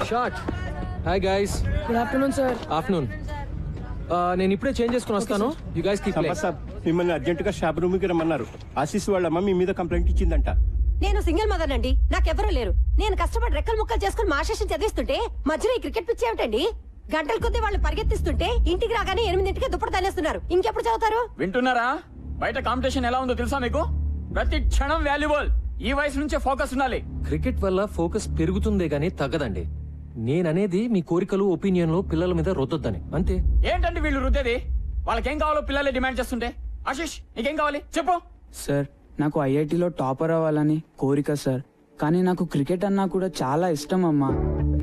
Shot. Hi guys. Good afternoon sir. Afternoon. నేను ఇప్పుడే change చేసుకుని వస్తాను. You guys keep playing. Sir మిమ్మల్ని అర్జెంట్ గా షాప్ రూమ్ కి రమ్మన్నారు. ఆశీస్ వాళ్ళమ్మ మీ మీద కంప్లైంట్ ఇచ్చిందంట. నేను సింగిల్ మదర్ అండి, నాకెవరూ లేరు. నేను కష్టపడి రెక్కలు ముక్కలు చేసుకుని మా శేషం చదివిస్తుంటే మధ్యలో ఈ క్రికెట్ పిచ్చి ఏమిటండి? గంటల కొద్దీ వాళ్ళు పరిగెత్తిస్తుంటే ఇంటికి రాగానే 8ంటికే దుప్పటి తనేస్తున్నారు. ఇంకెప్పుడు చదువుతారు? వింటున్నారా? బయట కాంపిటీషన్ ఎలా ఉందో తెలుసా మీకు? ప్రతి క్షణం వాల్యుబుల్. ఈ వయసు నుంచే ఫోకస్ ఉండాలి. క్రికెట్ వల్ల ఫోకస్ పెరుగుతుందే గానీ తగ్గదండి. నేననేది మీ కోరికలు ఒపీనియన్లు పిల్లల మీద రుద్దొద్దని అంతే. ఏంటంటే వీళ్ళు రుద్దేది? వాళ్ళకేం కావాలో పిల్లలే డిమాండ్ చేస్తుంటే. ఆశీష్ నీకేం కావాలి చెప్పు. సార్ నాకు ఐఐటిలో టాపర్ అవ్వాలని కోరిక సార్. కానీ నాకు క్రికెట్ అన్నా కూడా చాలా ఇష్టం అమ్మా.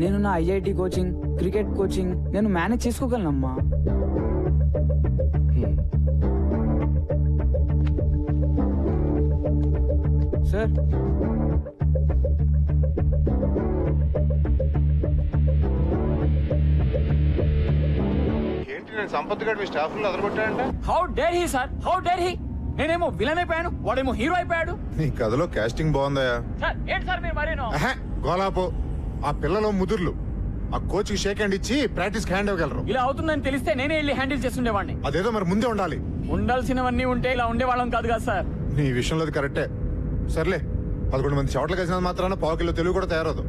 నేను నా ఐఐటి కోచింగ్, క్రికెట్ కోచింగ్ నేను మేనేజ్ చేసుకోగలనమ్మా. సార్ ఏంటి నేను సంపత్ గారు మీ స్టాఫ్ లో అదరగొట్టాడంట? How dare he sir, how dare he. నేనేమో విలన్ అయిపోయాను, వాడేమో హీరో అయిపోయాడు. నీ కథలో కాస్టింగ్ బాగుందయా? సార్ ఏంటి సార్ మీరు మరేనో? గోలాపో. ఆ పిల్లలు ముదుర్లు ఆ కోచ్ కి షేక్ హ్యాండ్ ఇచ్చి ప్రాక్టీస్ హ్యాండ్ ఇవ్వగలరు. ఇలా అవుతుందని తెలిస్తే నేనే వెళ్ళి హ్యాండిల్ చేస్తుండేవాడిని. అదేదో మరి ముందే ఉండాలి. ఉండాల్సినవన్నీ ఉంటే ఇలా ఉండేవాళ్ళం కాదు కదా సార్. నీ విషయంలో అది కరెక్టే. సర్లే 11 మంది చోట్ల కలిసినంత మాత్రాన పావు కిలో తెలుగు కూడా తయారదు.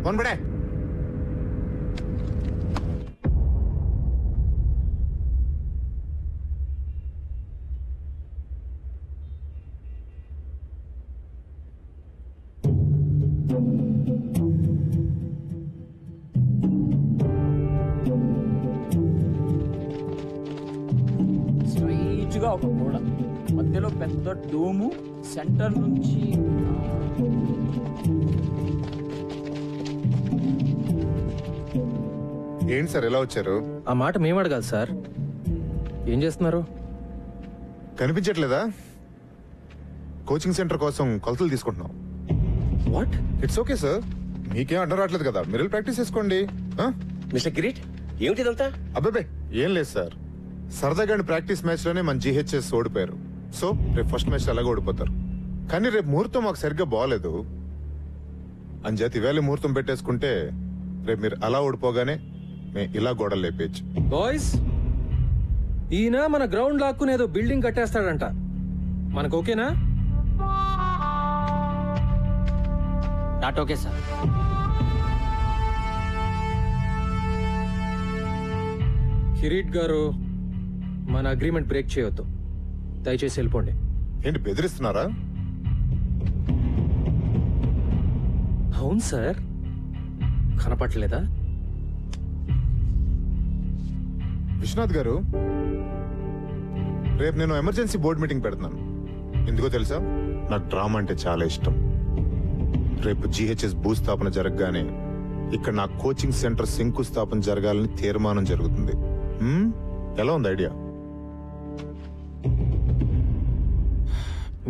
వన్ బడే. స్ట్రైట్ గా ఒక గోడ, మధ్యలో పెద్ద డోము, సెంటర్ నుంచి ఏంటి సార్ ఎలా వచ్చారు? ఆ మాట మేము అడగాలి సార్. ఏం చేస్తున్నారు? కనిపించట్లేదా? కోచింగ్ సెంటర్ కోసం కొలతలు తీసుకుంటున్నాం. వాట్? ఇట్స్ ఓకే సార్, మీకేం అడ్డం రావట్లేదు కదా, మీరు ప్రాక్టీస్ చేసుకోండి. మిస్టర్ కిరీట్ ఏమిటిదంతా? అబ్బాబే ఏం లేదు సార్, సరదాగా ప్రాక్టీస్ మ్యాచ్ లోనే మన GHS ఓడిపోయారు. సో రేపు ఫస్ట్ మ్యాచ్ అలాగే ఓడిపోతారు. కానీ రేపు ముహూర్తం మాకు సరిగ్గా బాగలేదు. అంచేత ఇవాళ ముహూర్తం పెట్టేసుకుంటే రేపు మీరు అలా ఓడిపోగానే మేము ఇలా గోడలు లేపేయచ్చు. బాయ్స్, ఈయన మన గ్రౌండ్ లాక్కుని ఏదో బిల్డింగ్ కట్టేస్తాడంట. మనకు ఓకేనా? Not okay sir. కిరీట్ గారు, మన అగ్రిమెంట్ బ్రేక్ చేయొద్దు. దయచేసి వెళ్ళిపోండి. ఏంటి బెదిరిస్తున్నారా? అవును సార్, కనపట్లేదా? విశ్వనాథ్ గారు, రేపు నేను ఎమర్జెన్సీ బోర్డు మీటింగ్ పెడుతున్నాను. ఎందుకో తెలుసా? నాకు డ్రామా అంటే చాలా ఇష్టం. రేపు GHS భూస్థాపన జరగగానే ఇక్కడ నా కోచింగ్ సెంటర్ శంకుస్థాపన జరగాలని తీర్మానం జరుగుతుంది. ఎలా ఉంది ఐడియా?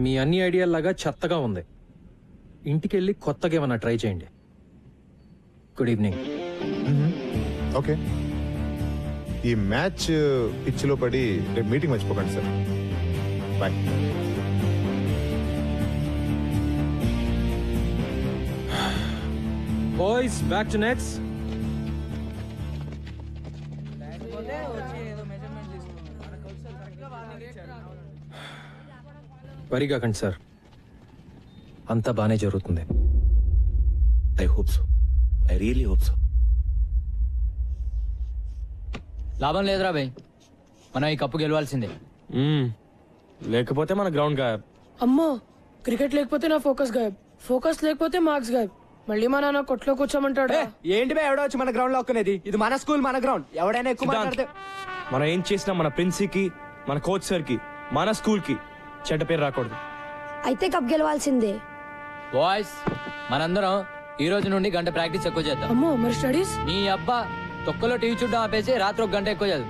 మీ అన్ని ఐడియాలాగా చెత్తగా ఉంది. ఇంటికెళ్ళి కొత్తగా ఏమన్నా ట్రై చేయండి. Good evening. ఓకే, ఈ మ్యాచ్ పిచ్చిలో పడి రేపు మీటింగ్ మర్చిపోకండి sir. Bye. Boys, back to nets. వరిగాకండి సార్, అంతా బానే జరుగుతుంది. I hope so, I really hope so. లాభం లేదురా భయ్, మనం ఈ కప్పు గెలవాల్సిందే. లేకపోతే మన గ్రౌండ్ గాయబ్. అమ్మో, క్రికెట్ లేకపోతే నా ఫోకస్ గాయబ్, ఫోకస్ లేకపోతే మార్క్స్ గాయబ్. మళ్ళీ మా నాన్న కొట్లో కూర్చోమంటాడు. ఏంటి బే ఎవడో వచ్చి మన గ్రౌండ్ లో ఒక్కనేది? ఇది మన స్కూల్, మన గ్రౌండ్. ఎవడైనా ఎక్కువ మాట్లాడితే మనం ఏం చేసినా మన ప్రిన్సికి, మన కోచ్ సార్ కి, మన స్కూల్ కి చెడ్డ పేరు రాకూడదు. అయితే కప్ గెలవాల్సిందే. బాయ్స్, మనందరం ఈ రోజు నుండి గంట ప్రాక్టీస్ ఎక్కువ చేద్దాం. అమ్మో, మరి స్టడీస్? నీ అబ్బా తొక్కలో టీవీ చూడడం ఆపేసి రాత్రి 1 గంట ఎక్కువ చదువు.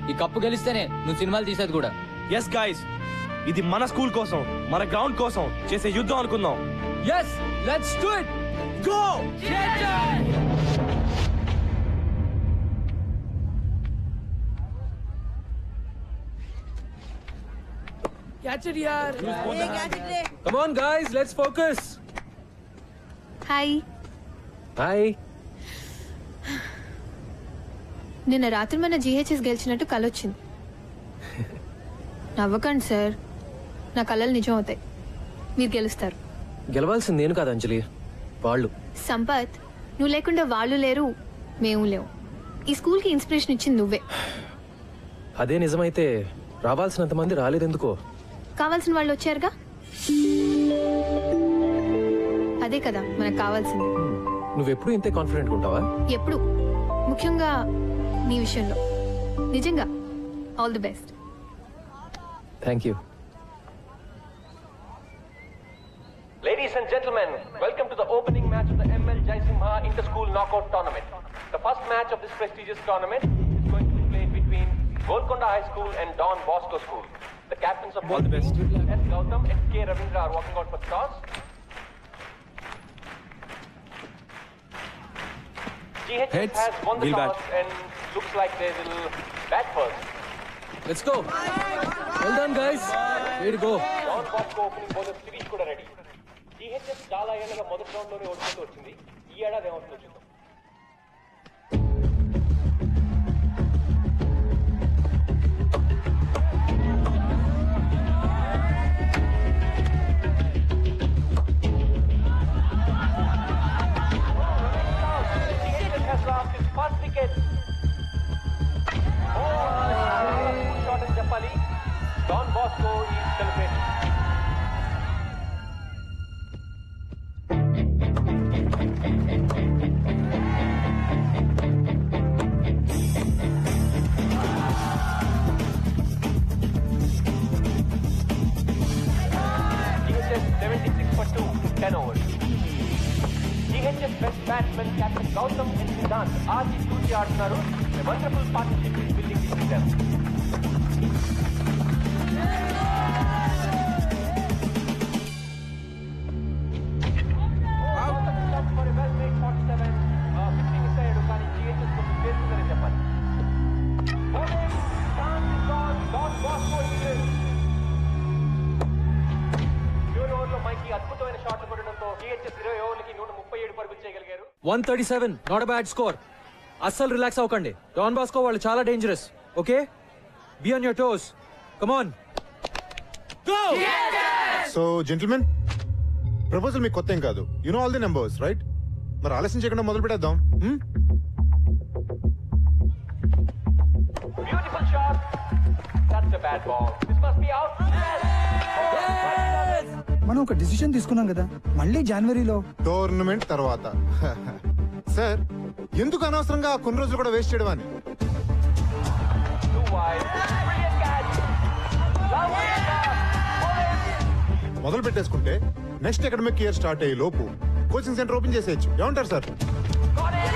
ఈ కప్పు గెలిస్తేనే నువ్వు సినిమాలు తీసేది కూడా. ఎస్ గైస్, ఇది మన స్కూల్ కోసం, మన గ్రౌండ్ కోసం చేసే యుద్ధం అనుకుందాం. Yes, let's do it. Go! Catch it, yaar. Come on guys, let's focus. Hi. Hi. నిన్న రాత్రి మన జీహెచ్ఎస్ గెలిచినట్టు కలొచ్చింది. నవ్వకండి సార్, నా కళలు నిజం అవుతాయి. మీరు గెలుస్తారు. గెలవాల్సింది నేను కాదు అంజలి, వాళ్ళు. సంపత్, నువ్వు లేకుండా వాళ్ళు లేరు, మేము లేవు. ఈ స్కూల్కి ఇన్స్పిరేషన్ ఇచ్చింది నువ్వే. అదే నిజమైతే రావాల్సినంత మంది రాలేదెందుకో? కావాల్సిన వాళ్ళు వచ్చారుగా, అదే కదా మనకు కావాల్సింది. నువ్వెప్పుడు ఇంతే కాన్ఫిడెంట్ ఉంటావా? ఎప్పుడు, ముఖ్యంగా నీ విషయంలో. నిజంగా all the best. Thank you. Ladies and gentlemen, welcome to the opening match of the ML Jaisimha Inter-School Knockout Tournament. The first match of this prestigious tournament is going to be played between Golconda High School and Don Bosco School. The captains of both teams, S. Gautam and K. Ravindra, are walking out for the toss. GHS has won the toss and looks like they will bat first. Let's go. Well done, guys. Way to go. Don Bosco opening bowler Sirish kuda ready. GHS చాలా ఏళ్ళగా మొదటి round లోనే ఓడిపోతూ వచ్చింది. ఈ ఏడాది ఏమవుతుందో చూద్దాం. GHS has lost its first wicket. Good shot అని చెప్పాలి. Don Bosco is celebrating. GHS 76 for 2, 10 overs. GHS best batsman Captain Gautam and Siddhant ఆర్జీ చూసి ఆడుతున్నారు. A wonderful partnership is building between them. For a well-made 47, 50 miss అయ్యాడు కానీ GHS కొంచెం చేస్తుందని చెప్పాలి. Bowling, chance is gone. Don Bosco is in. చివరి ఓవర్లో మైకి అద్భుతమైన షాట్లు కొట్టడంతో GHS 20 ఓవర్లకి 137 పరుగులు చేయగలిగారు. 137, నాట్ అ బ్యాడ్ స్కోర్. అస్సలు రిలాక్స్ అవ్వకండి. డాన్ బాస్కో వాళ్ళు చాలా dangerous. Okay, be on your toes. Come on, go. So gentlemen, proposal మీకు కొత్త ఏం కాదు. You know all the numbers right? మరి ఆలస్యం చేయకుండా మొదలు పెట్టేద్దాం. Beautiful shot. That's a bad ball. This must be out. మనం ఒక డిసిషన్ తీసుకున్నాం కదా, మళ్ళీ జనవరిలో టోర్నమెంట్ తర్వాత. సార్, ఎందుకు అనవసరంగా కొన్ని రోజులు కూడా వేస్ట్ చేయడం అని? Too wide. Brilliant catch. Lovely shot. మొదలు పెట్టేసుకుంటే నెక్స్ట్ అకాడమిక్ ఇయర్ స్టార్ట్ అయ్యే లోపు కోచింగ్ సెంటర్ ఓపెన్ చేసేయచ్చు. ఏమంటారు sir? Got it.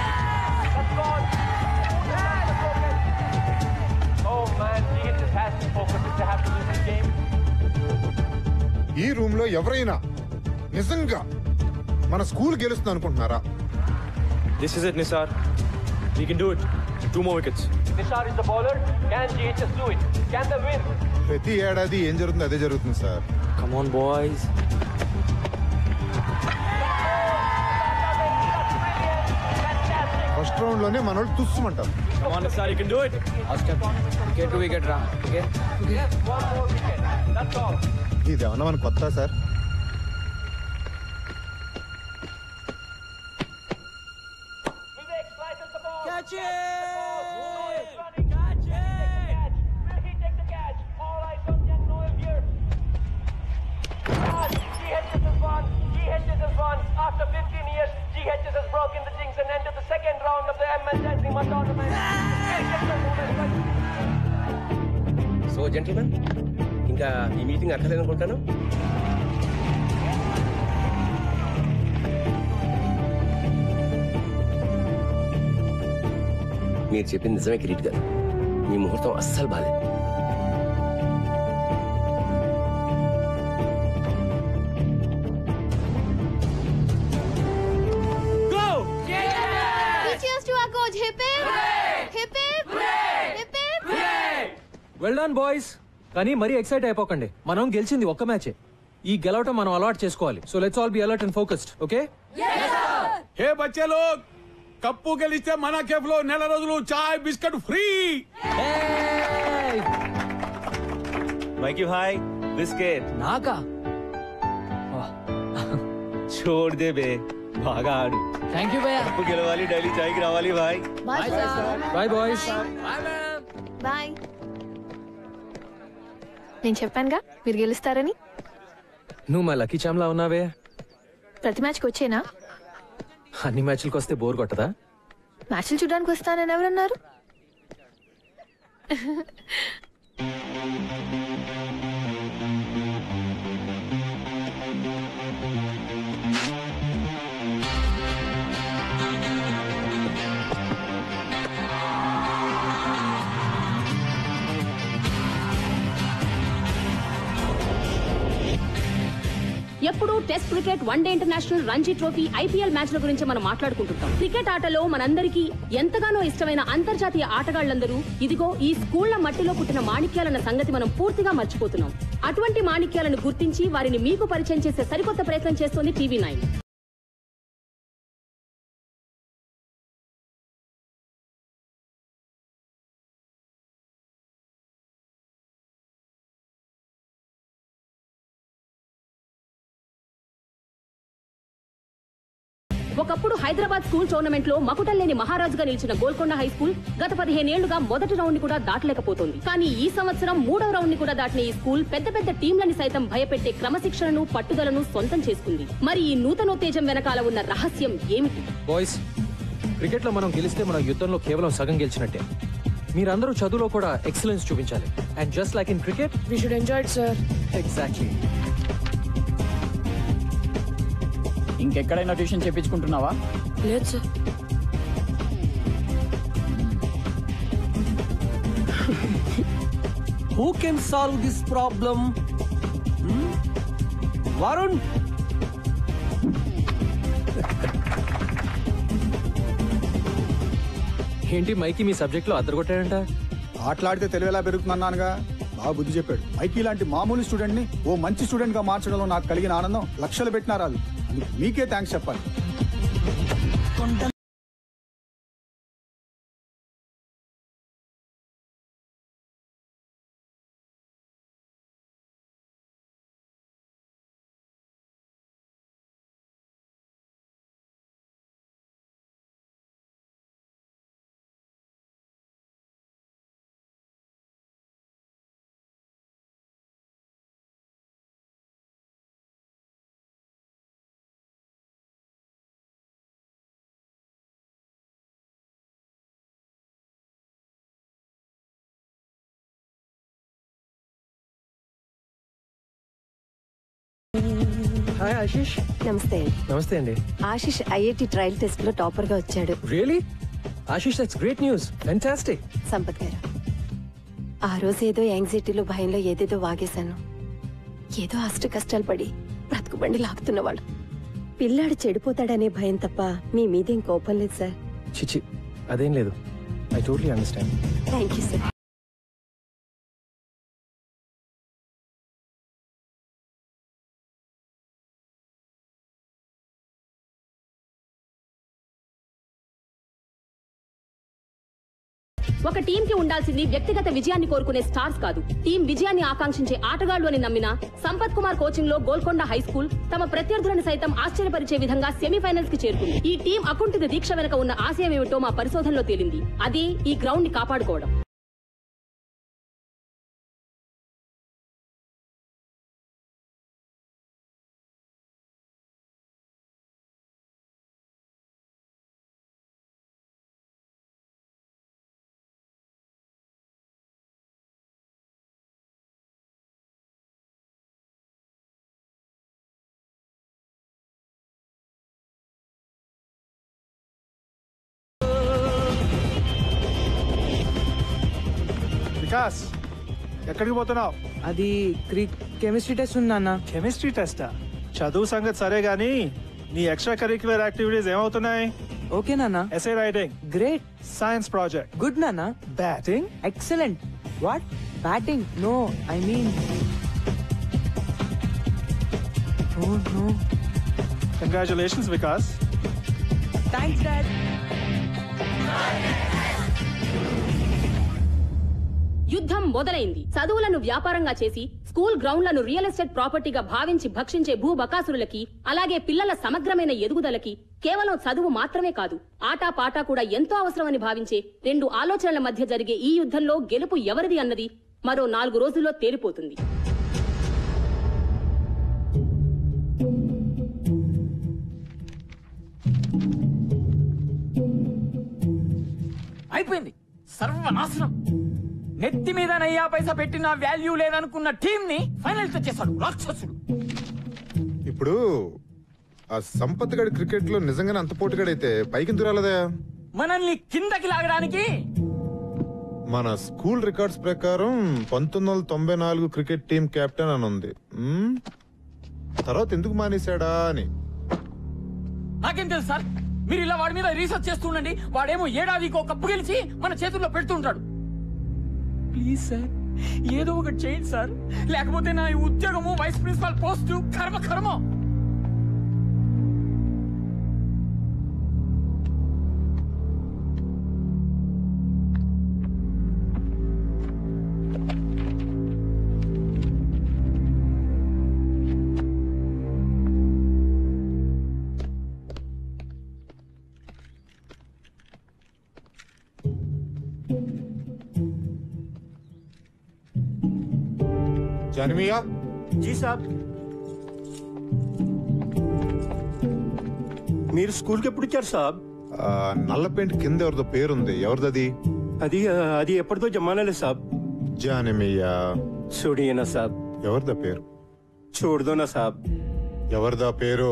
That's gone. Oh man, GHS has to focus if they have to win this game. ఈ room లో ఎవరైనా నిజంగా మన స్కూల్ గెలుస్తుంది అనుకుంటున్నారా? This is it, Nisar. We can do it. 2 more wickets. Nishar is the bowler. Can GHS do it? Can they win? ప్రతి ఏడాది ఏం జరుగుతుంది అదే జరుగుతుంది sir. Come on, boys. First round లోనే మన వాళ్ళు తుస్సుమంటారు. Come on, Nisar, you can do it. Wicket to wicket రా. Okay, Yes, one more wicket. That's all. ఇది ఏమన్నా మన కొత్త sir? Vivek slices the ball. Catch it! Catch it! Will he take the catch? All eyes on young Noel here. GHS has won. GHS has won. After 15 years, GHS has broken the jinx and entered the second round of the ML Jaisimha tournament. So gentlemen, ఇంకా ఈ meeting అక్కర్లేదనుకుంటాను. మీరు చెప్పింది నిజమే కిరీట్ గారు. మీ ముహూర్తం అస్సలు బాలేదు. Well done boys. కానీ మరీ ఎక్సైట్ అయిపోకండి. మనం గెలిచింది ఒక్క మ్యాచే. ఈ గెలవటం మనం అలవాటు చేసుకోవాలి. So let's all be alert and focused. Okay? Hey బచ్చే లోగ్, కప్పు గెలిస్తే మన కేఫ్ లో నెల రోజులు చాయ్ బిస్కెట్ ఫ్రీ. మైకి భాయ్ బిస్కెట్ నాకా? छोड़ दे बे, బాగా ఆడు. థ్యాంక్ యూ భయ్యా. కప్పు గెలవాలి, డైలీ చాయ్కి రావాలి భాయ్. Bye boys. బాయ్. నేను చెప్పానుగా మీరు గెలుస్తారని. నువ్వు మా లక్కీ చామ్లా ఉన్నావే. ప్రతి మ్యాచ్కి వచ్చేనా? అన్ని మ్యాచ్లకు వస్తే బోర్ కొట్టదా? మ్యాచ్లు చూడడానికి వస్తానని ఎవరన్నారు? ఎప్పుడు test cricket, one day international, Ranji trophy, IPL మ్యాచ్ల గురించి మనం మాట్లాడుకుంటుంటాం. క్రికెట్ ఆటలో మనందరికీ ఎంతగానో ఇష్టమైన అంతర్జాతీయ ఆటగాళ్లందరూ ఇదిగో ఈ స్కూళ్ల మట్టిలో పుట్టిన మాణిక్యాలన్న సంగతి మనం పూర్తిగా మర్చిపోతున్నాం. అటువంటి మాణిక్యాలను గుర్తించి వారిని మీకు పరిచయం చేసే సరికొత్త ప్రయత్నం చేస్తోంది TV9. ఒకప్పుడు హైదరాబాద్ స్కూల్ టోర్నమెంట్ లో మకుటల్లేని మహారాజుగా నిలిచిన గోల్కొండ హై స్కూల్ గత 15 ఏళ్లుగా మొదటి రౌండ్ ని కూడా దాటలేకపోతుంది. కానీ ఈ సంవత్సరం 3వ రౌండ్ ని కూడా దాటిన ఈ స్కూల్ పెద్ద పెద్ద టీంలని సైతం భయపెట్టే క్రమశిక్షణను, పట్టుదలను సొంతం చేసుకుంది. మరి ఈ నూతనోత్తేజం వెనకాల ఉన్న రహస్యం ఏమిటి? బాయ్స్, క్రికెట్ లో మనం గెలిస్తే మన యుద్ధంలో కేవలం సగం గెలిచినట్టే. మీరందరూ చదువులో కూడా ఎక్సలెన్స్ చూపించాలి. And just like in cricket we should enjoy it sir. Exactly. ఇంకెక్కడైనా ట్యూషన్ చెప్పించుకుంటున్నావా? లేదు sir. Who can solve this problem? Varun? ఏంటి మైకి మీ సబ్జెక్ట్ లో అద్దరగొట్టాడంట? ఆటలాడితే తెలివి ఎలా పెరుగుతుందన్నానుగా, బాగా బుద్ధి చెప్పాడు. మైకి లాంటి మామూలు స్టూడెంట్ ని ఓ మంచి స్టూడెంట్ గా మార్చడంలో నాకు కలిగిన ఆనందం లక్షలు పెట్టినా రాదు. మీకే థ్యాంక్స్ చెప్పాలి. హాయ్ ఆశీష్. నమస్తే అండి. నమస్తే అండి. ఆశీష్ ఐఐటి ట్రయల్ టెస్ట్ లో టాపర్ గా వచ్చాడు. Really? Ashish, that's great news. Fantastic. Sampath గారు, ఆ రోజు ఏదో యాంగ్జైటీలో, భయంలో ఏదేదో వాగేశాను. ఏదో అష్ట కష్టాలు పడి బ్రతుకుబండి లాగుతున్నవాడు. పిల్లాడు చెడిపోతాడనే భయం తప్ప మీ మీదేం కోపం లేదు సార్. చిచి, అదేం లేదు. I totally understand. Thank you sir. ఒక టీం కి ఉండాల్సింది వ్యక్తిగత విజయాన్ని కోరుకునే స్టార్స్ కాదు, టీం విజయాన్ని ఆకాంక్షించే ఆటగాళ్లు అని నమ్మిన సంపత్ కుమార్ కోచింగ్ లో గోల్కొండ హై స్కూల్ తమ ప్రత్యర్థులను సైతం ఆశ్చర్యపరిచే విధంగా సెమీఫైనల్స్ కి చేరుకుంది. ఈ టీం అకుంఠిత దీక్ష వెనక ఉన్న ఆశయం ఏమిటో మా పరిశోధనలో తేలింది. అదే ఈ గ్రౌండ్ ని కాపాడుకోవడం. వికాస్, ఎక్కడికి పోతున్నావు? అది కెమిస్ట్రీ టెస్ట్ ఉంది అన్న. కెమిస్ట్రీ టెస్టా? చదువు సంగతి సరే గానీ నీ ఎక్స్ట్రా కరిక్యులర్ యాక్టివిటీస్ ఏమవుతున్నాయి? ఓకే నాన్న. Essay writing great. Science project good నాన్న. Batting excellent. What? Batting? No, I mean congratulations Vikas. Thanks dad. యుద్ధం మొదలైంది. చదువులను వ్యాపారంగా చేసి స్కూల్ గ్రౌండ్లను రియల్ ఎస్టేట్ ప్రాపర్టీగా భావించి భక్షించే భూబకాసురులకి, అలాగే పిల్లల సమగ్రమైన ఎదుగుదలకి కేవలం చదువు మాత్రమే కాదు, ఆటా పాటా కూడా ఎంతో అవసరమని భావించే రెండు ఆలోచనల మధ్య జరిగే ఈ యుద్ధంలో గెలుపు ఎవరిది అన్నది మరో 4 రోజుల్లో తేలిపోతుంది. అయిపోయింది, సర్వనాశనం. నెత్తి మీద నయ్యా పైసా పెట్టిన వాల్యూ లేదనుకున్న టీం ని ఫైనల్ తెచ్చేశాడు రాక్షసుడు. ఇప్పుడు ఆ సంపత్ గడి క్రికెట్ లో నిజంగానే అంత పోటీగాడైతే పైకి ఎందుకు రాలేదా? మనల్ని కిందకి లాగడానికి. మన స్కూల్ రికార్డ్స్ ప్రకారం 1994 క్రికెట్ టీం కెప్టెన్ అని ఉంది. తర్వాత ఎందుకు మానేశాడా అని. నాకేం తెలుసు సార్, మీరు ఇలా వాడి మీద రీసెర్చ్ చేస్తుండండి. వాడేమో ఏడాదికి ఒక కప్పు గెలిచి మన చేతుల్లో పెడుతుంటాడు. ప్లీజ్ సార్, ఏదో ఒకటి చేయండి సార్, లేకపోతే నా ఈ ఉద్యోగము వైస్ ప్రిన్సిపాల్ పోస్టు కర్మ కర్మ. జానమియా జీ సాబ్. మీరు స్కూల్కి ఎప్పుడు వచ్చారు సాబ్? నల్ల పెయింట్ కింద ఎవరిదో పేరుంది, ఎవరిదది? అది ఎప్పటిదో జమానాలే సాబ్. జానమియా చూడియనా సాబ్. ఎవరిదా పేరు? చూడదోనా సాబ్. ఎవరిదా పేరు?